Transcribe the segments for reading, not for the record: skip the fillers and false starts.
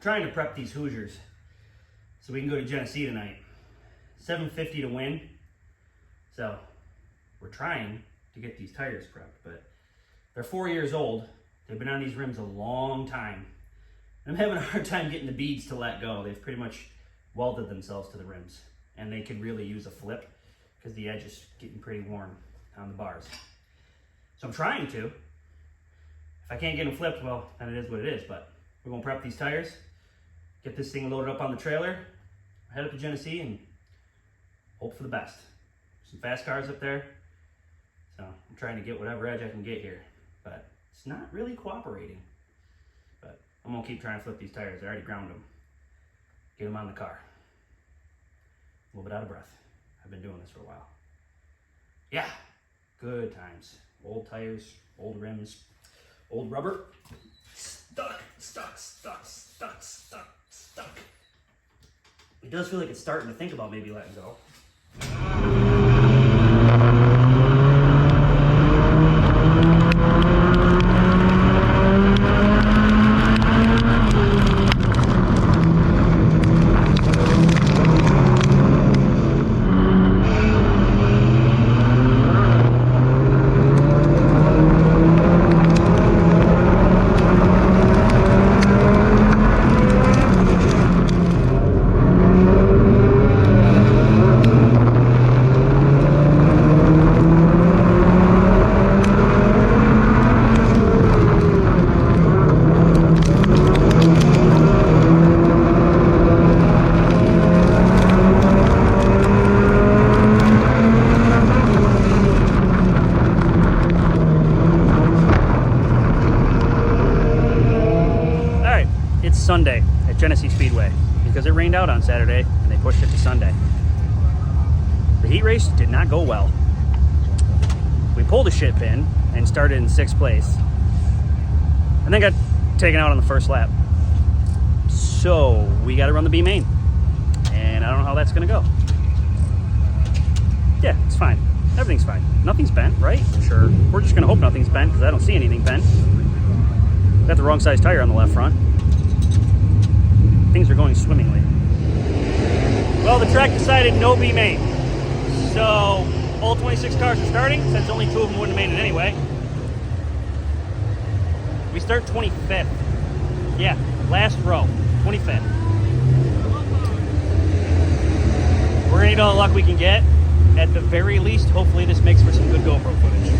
trying to prep these Hoosiers so we can go to Genesee tonight. $750 to win. So we're trying to get these tires prepped, but they're 4 years old. They've been on these rims a long time. I'm having a hard time getting the beads to let go. They've pretty much welded themselves to the rims, and they could really use a flip because the edge is getting pretty worn on the bars. So I'm trying to. If I can't get them flipped, well, then it is what it is, but we're gonna prep these tires, get this thing loaded up on the trailer, head up to Genesee and hope for the best. Some fast cars up there, so I'm trying to get whatever edge I can get here, but it's not really cooperating. But I'm gonna keep trying to flip these tires. I already ground them. Get them on the car. A little bit out of breath. I've been doing this for a while. Yeah, good times. Old tires, old rims, old rubber. Stuck. It does feel like it's starting to think about maybe letting go. Sunday at Genesee Speedway because it rained out on Saturday and they pushed it to Sunday. The heat race did not go well. We pulled a shit pin and started in 6th place and then got taken out on the first lap. So we got to run the B main and I don't know how that's going to go. Yeah, it's fine. Everything's fine. Nothing's bent, right? Sure. We're just going to hope nothing's bent because I don't see anything bent. Got the wrong size tire on the left front. Things are going swimmingly. Well, the track decided no B main. So all 26 cars are starting, since only 2 of them wouldn't have made it anyway. We start 25th. Yeah, last row, 25th. We're gonna need all the luck we can get. At the very least, hopefully this makes for some good GoPro footage.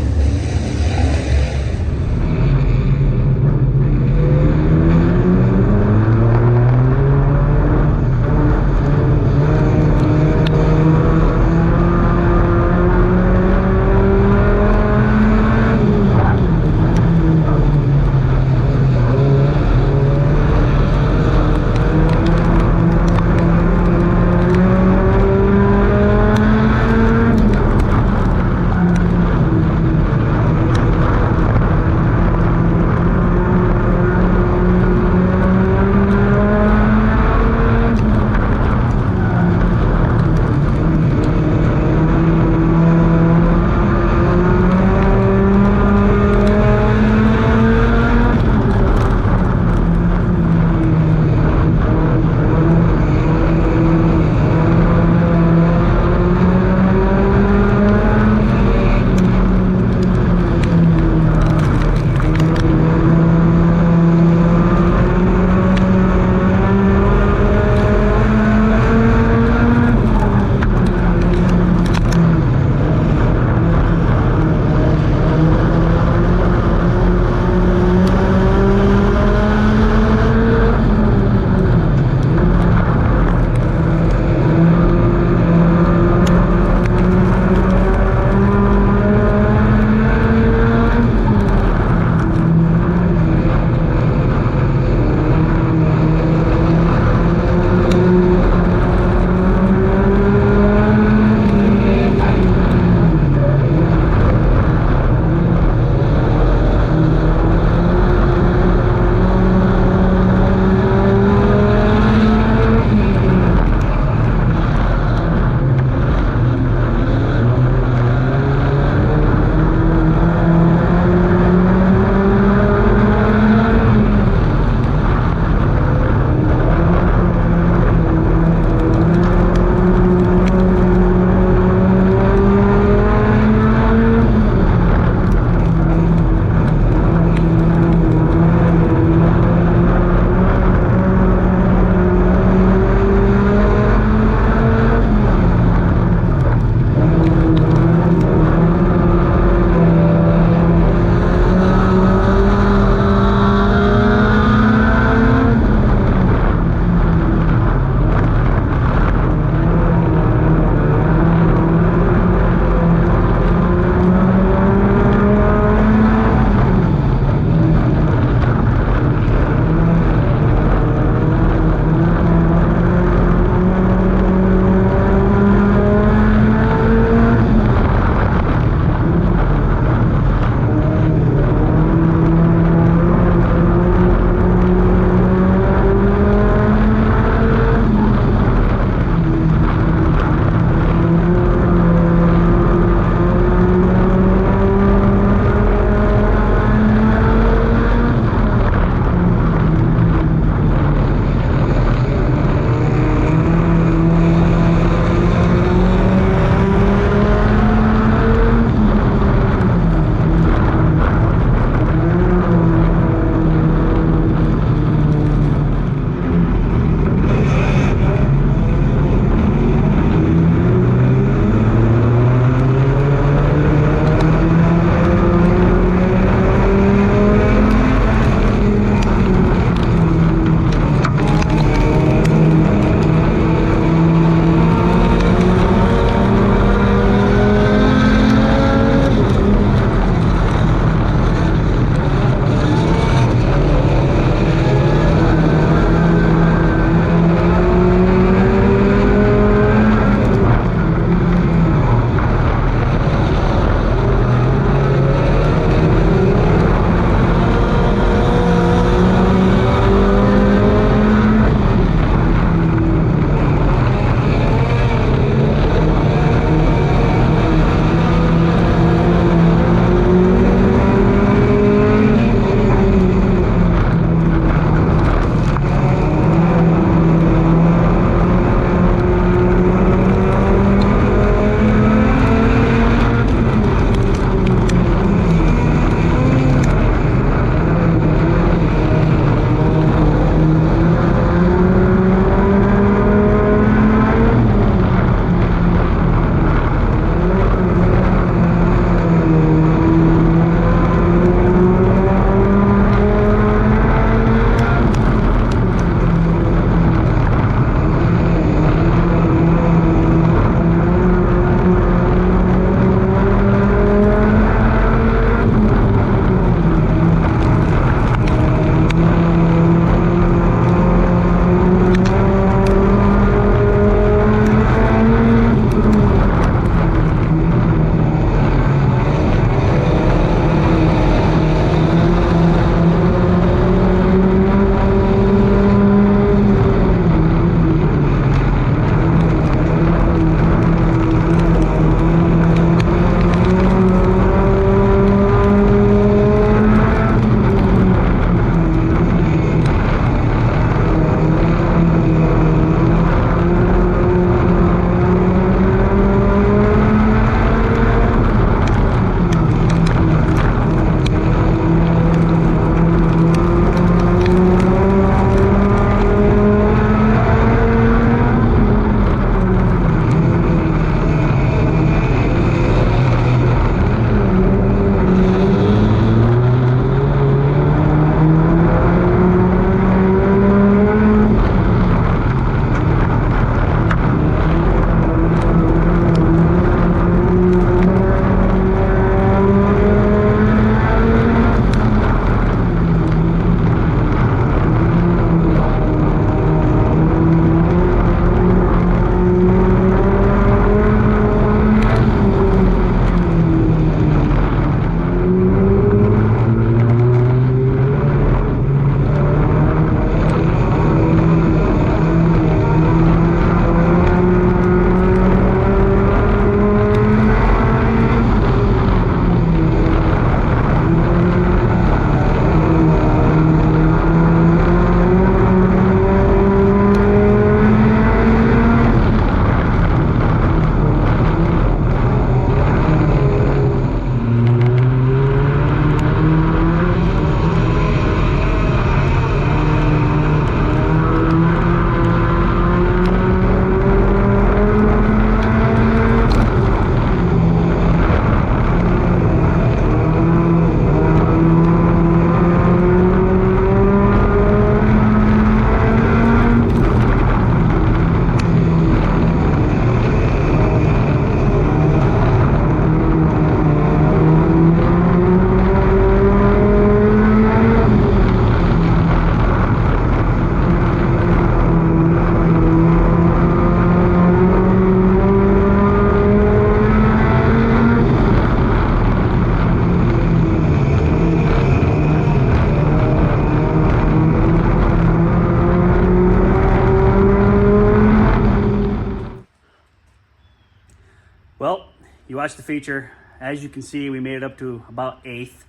you watch the feature. As you can see, we made it up to about 8th.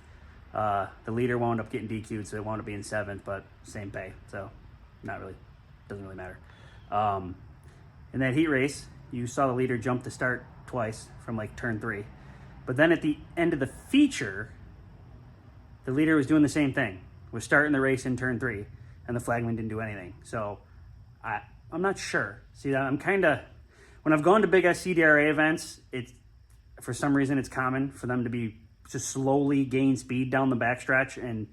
The leader wound up getting DQ'd, so it wound up being 7th, but same pay, so doesn't really matter. In that heat race, you saw the leader jump the start twice from like turn 3. But then at the end of the feature, the leader was doing the same thing. Was starting the race in turn 3, and the flagman didn't do anything. So I'm not sure. See, I'm kind of, when I've gone to big SCDRA events, for some reason it's common for them to slowly gain speed down the backstretch and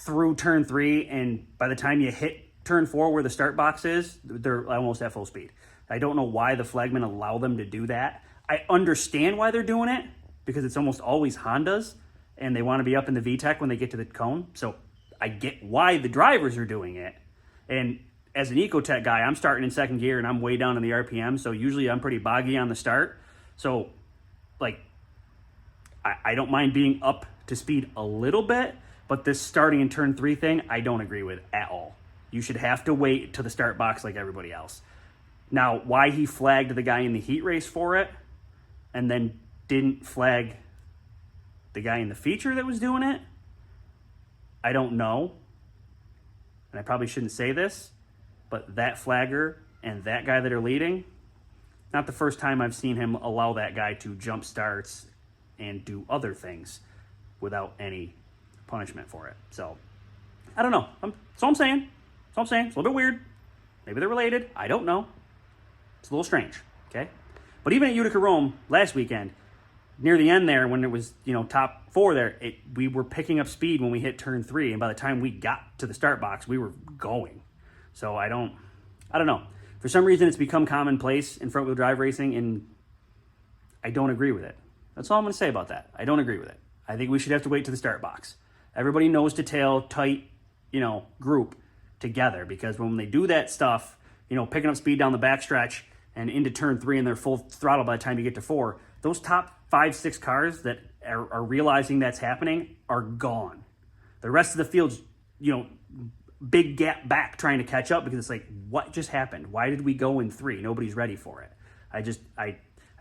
through turn 3, and by the time you hit turn 4 where the start box is, they're almost at full speed. I don't know why the flagmen allow them to do that. I understand why they're doing it, because it's almost always Hondas, and they want to be up in the VTEC when they get to the cone. So I get why the drivers are doing it. And as an Ecotech guy, I'm starting in second gear, and I'm way down in the RPM, so usually I'm pretty boggy on the start. So, like, I don't mind being up to speed a little bit, but this starting in turn 3 thing, I don't agree with at all. You should have to wait to the start box like everybody else. Now, why he flagged the guy in the heat race for it and then didn't flag the guy in the feature that was doing it, I don't know. And I probably shouldn't say this, but that flagger and that guy that are leading, not the first time I've seen him allow that guy to jump starts and do other things without any punishment for it. So, I don't know. That's all I'm saying. It's a little bit weird. Maybe they're related. I don't know. It's a little strange, okay? But even at Utica Rome last weekend, near the end there, when it was, top 4 there, we were picking up speed when we hit turn 3, and by the time we got to the start box, we were going. So I don't know. For some reason, it's become commonplace in front-wheel drive racing, and I don't agree with it. That's all I'm going to say about that. I don't agree with it. I think we should have to wait to the start box. Everybody nose to tail, tight, group together, because when they do that stuff, picking up speed down the backstretch and into turn 3 and they're full throttle by the time you get to 4, those top 5, 6 cars that are realizing that's happening are gone. The rest of the field's, big gap back trying to catch up, because it's like, what just happened? Why did we go in 3? Nobody's ready for it. I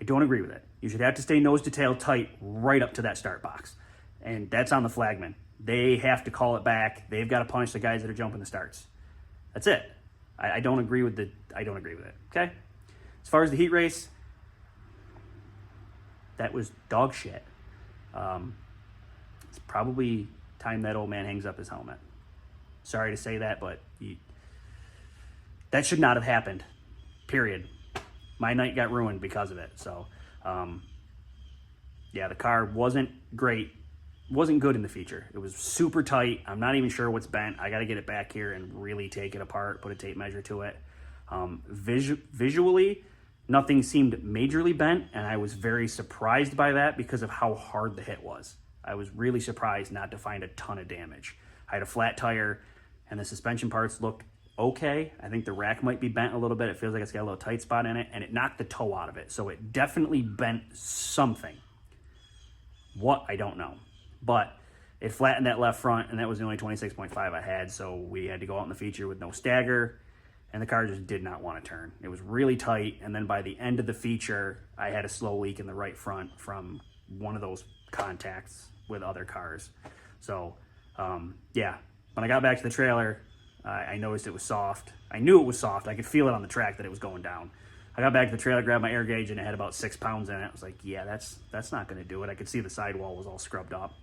don't agree with it. You should have to stay nose to tail tight right up to that start box. And that's on the flagman. They have to call it back. They've got to punish the guys that are jumping the starts. That's it. I don't agree with it. Okay? As far as the heat race, that was dog shit. It's probably time that old man hangs up his helmet. Sorry to say that, but that should not have happened. Period. My night got ruined because of it. So, the car wasn't great. Wasn't good in the feature. It was super tight. I'm not even sure what's bent. I got to get it back here and really take it apart, put a tape measure to it. Visually, nothing seemed majorly bent, and I was very surprised by that because of how hard the hit was. I was really surprised not to find a ton of damage. I had a flat tire, and the suspension parts looked okay. I think the rack might be bent a little bit. It feels like it's got a little tight spot in it, and it knocked the toe out of it. So it definitely bent something. What? I don't know. But it flattened that left front, and that was the only 26.5 I had, so we had to go out in the feature with no stagger, and the car just did not want to turn. It was really tight, and then by the end of the feature, I had a slow leak in the right front from one of those contacts with other cars. So, when I got back to the trailer, I noticed it was soft. I knew it was soft. I could feel it on the track that it was going down. I got back to the trailer, grabbed my air gauge, and it had about 6 pounds in it. I was like, yeah, that's not going to do it. I could see the sidewall was all scrubbed up.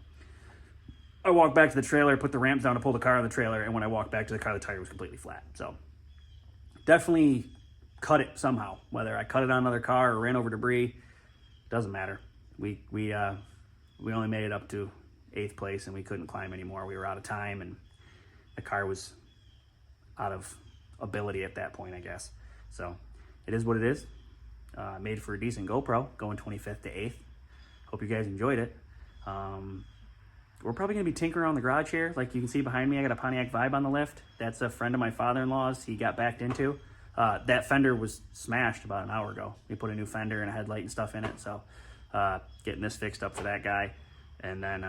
I walked back to the trailer, put the ramps down to pull the car out of the trailer, and when I walked back to the car, the tire was completely flat. So definitely cut it somehow. Whether I cut it on another car or ran over debris, doesn't matter. We only made it up to 8th place, and we couldn't climb anymore. We were out of time, and the car was out of ability at that point, I guess. So it is what it is. Made for a decent GoPro, going 25th to 8th. Hope you guys enjoyed it. We're probably going to be tinkering on the garage here. Like you can see behind me, I got a Pontiac Vibe on the lift. That's a friend of my father-in-law's. He got backed into. That fender was smashed about an hour ago. We put a new fender and a headlight and stuff in it. So getting this fixed up for that guy. And then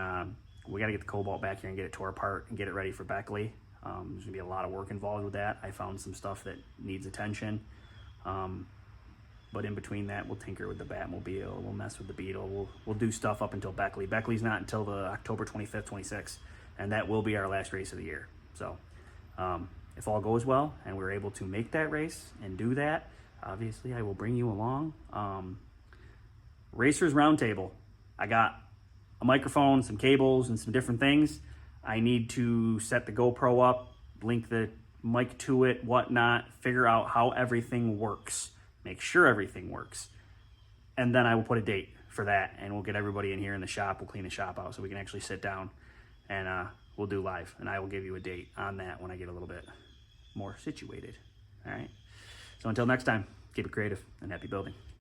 we got to get the Cobalt back here and get it tore apart and get it ready for Beckley. There's going to be a lot of work involved with that. I found some stuff that needs attention. But in between that, we'll tinker with the Batmobile, we'll mess with the Beetle, we'll do stuff up until Beckley. Beckley's not until the October 25th, 26th, and that will be our last race of the year. So if all goes well and we're able to make that race and do that, obviously I will bring you along. Racers Roundtable. I got a microphone, some cables, and some different things. I need to set the GoPro up, link the mic to it, whatnot, figure out how everything works, make sure everything works. And then I will put a date for that, and we'll get everybody in here in the shop. We'll clean the shop out so we can actually sit down, and we'll do live. And I will give you a date on that when I get a little bit more situated. All right? So until next time, keep it creative and happy building.